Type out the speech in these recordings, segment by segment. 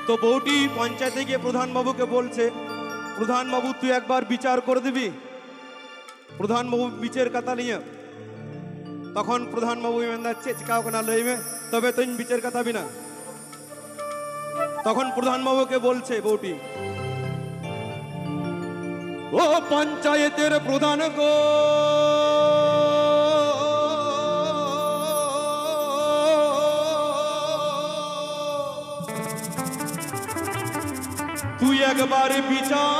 তো বউটি পঞ্চায়েতে গিয়ে প্রধান বাবুকে বলছে, প্রধান বাবু তুই একবার বিচার করে দিবি। প্রধান বাবু বিচার কথা নিয়ে তখন প্রধান বাবু ইমানদার চিকাও কেনা লইবে, তবে তুই বিচার কথা বিনা। তখন প্রধান বাবুকে বলছে বউটি, ও পঞ্চায়েতের প্রধান গো, তুই একবার বিচার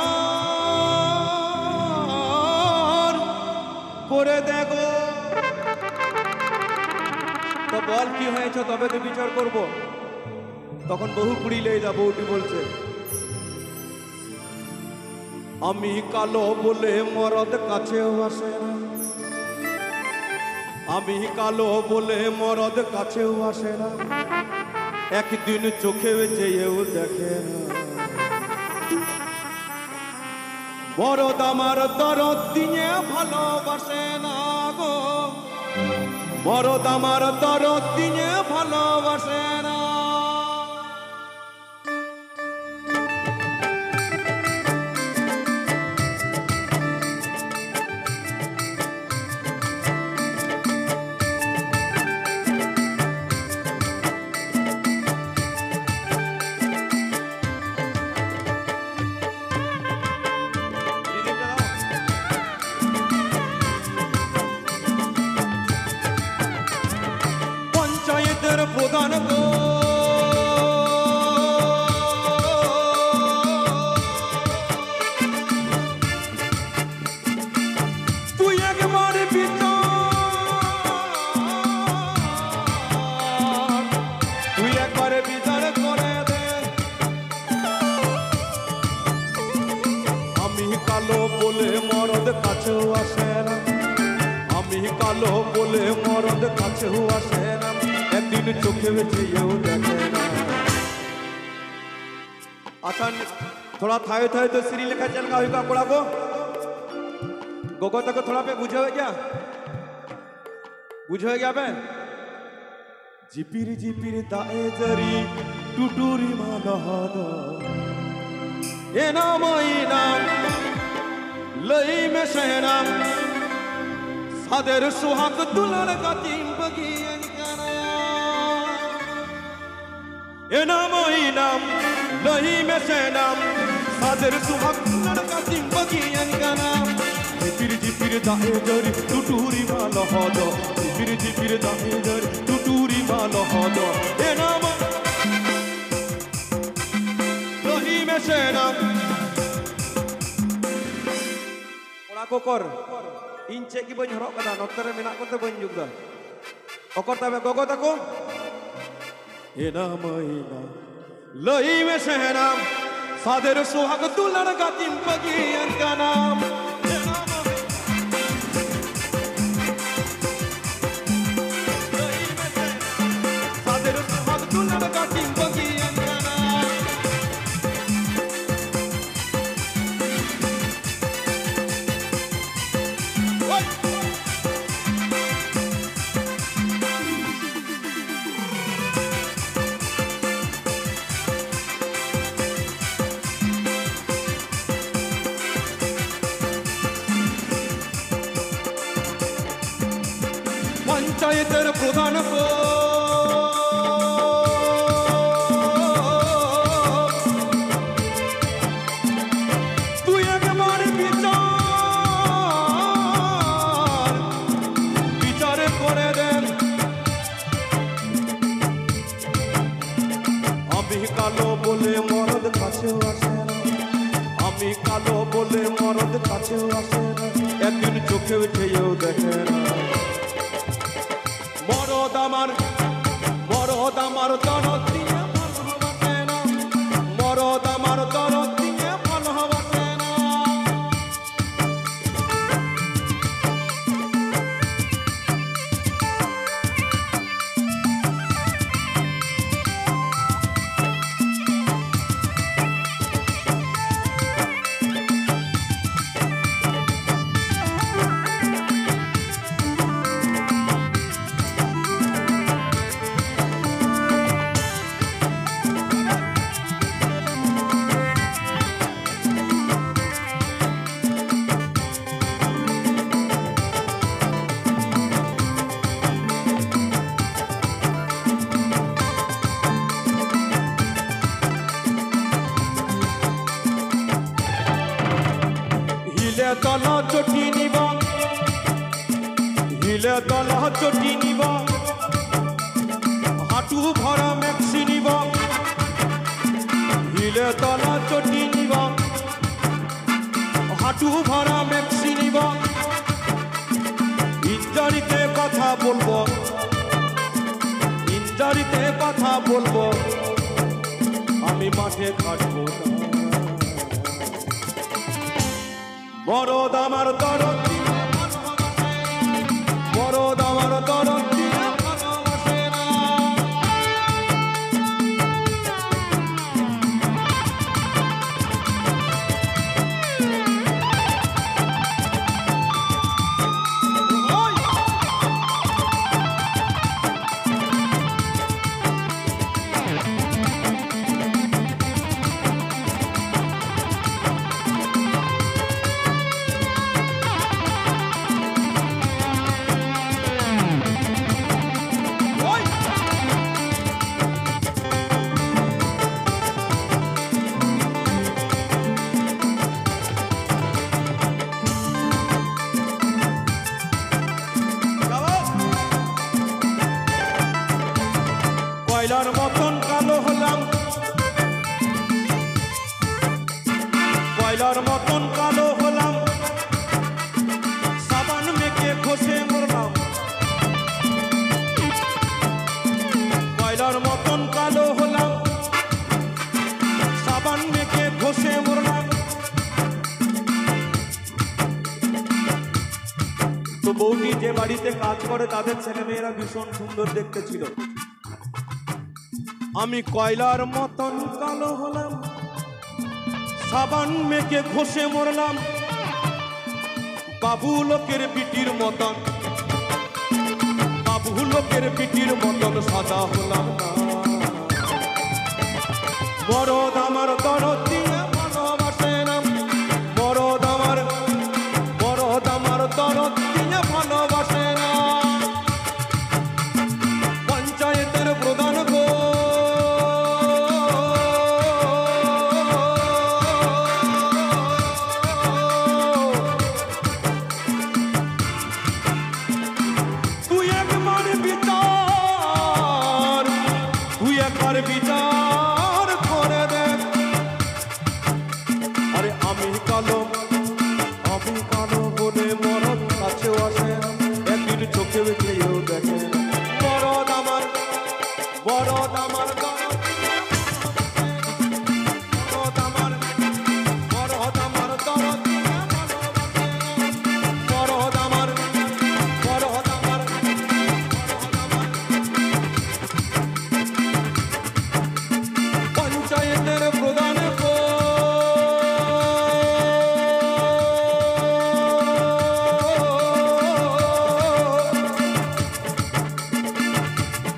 করে দেখো। তো বল কি হয়েছে, তবে তো বিচার করব। তখন বহু কুড়ি লেই যা বউটি বলছে, আমি কালো বলে মরদ কাছেও আসে না, আমি কালো বলে মরদ কাছেও আসে না, একদিন চোখে চেয়েও দেখে না। মরদ আমার দরদ দিয়ে ভালোবাসে না গো, মরদ আমার দরদ দিয়ে ভালোবাসে না। প্রধান গো, তুই একবার বিচার, তুই একবার বিচার করে দে। আমি কালো বলে মরদ কাছেও আসে না, আমি কালো বলে মরদ কাছেও আসে না, একদিন চোখে চেয়েও দেখে না। अच्छा थोड़ा थाए थाए तो श्री लिखा चल का हुआ पड़ा को गोगो तक थोड़ा पे बुझे हो क्या, बुझे हो क्या पे जिपिर दाए जरी टुटुरी मालहद ए नाम लई में शहनाम सादर सुहाग दुलर का तीन बगियन नाम नहीं में से नाम सादर सुहाग लड़का जिंदगियन का नाम। जिपिर दाए जरी टुटुरी मालो होदो, जिपिर दाए जरी टुटुरी मालो होदो ए नाम नहीं में से नाम। ओड़ा को कर इंचे की बन हरक कदा नतरे मेना को ते बन जुगदा ओकर तबे गोगो तको नाम लई में शहनाम सादर सुहाग दुलड़ का तिम बगियन का नाम। सादर सुहाग दुलड़ का तिम बगियन का नाम। पंचायतेर प्रधान को तू एकबार বিচার করে দেন। আমি কালো বলে মরদ কাছেও আসে না, আমি কালো বলে মরদ কাছেও আসে না, একদিন চোখে উঠেও দেখে না। মরদ আমার দরদ দিয়ে ভালোবাসে না, মরদ আমার দরদ দিয়ে ভালোবাসে না। তলা চটি নিব হিলে তলা চটি নিব হাঁটু ভরা ম্যাক্সি নিব হিলে তলা চটি নিব হাঁটু ভরা ম্যাক্সি নিব ইঞ্জারিতে কথা বলবো ইঞ্জারিতে কথা বলবো আমি মাঠে খাটবো না মরদ আমার দরদ মরদ আমার দরদ কয়লার মতন কালো হলাম কয়লার মতন কালো হলাম সাবান মেখে ঘষে মরলাম কয়লার মতন কালো হলাম সাবান মেখে ঘষে মরলাম তো বৌদি যে বাড়িতে কাজ করে তাদের ছেলেমেয়েরা ভীষণ সুন্দর দেখতে ছিল আমি কয়লার মতন কালো হলাম সাবান মেখে ঘষে মরলাম বাবু লোকের বিটির মতন বাবু লোকের বিটির মতন সাদা হলাম না মরদ আমার দরদ দিয়ে ভালোবাসে না মরদ আমার দরদ দিয়ে ভালোবাসে না পঞ্চায়েতের প্রধান গো বিচার করে দেন আরে আমি কালো বলে মরদ কাছেও আসে একদিন চোখে বেঁচেও দেখেন মরদ আমার মরদ আমার পঞ্চায়েতের প্রধান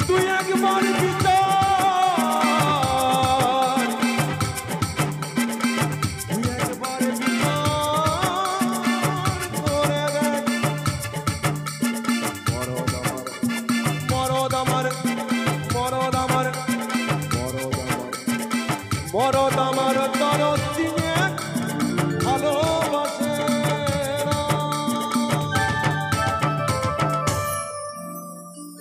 তুই একবার বিচার করে দেখ মরদ আমার মরদ আমার তর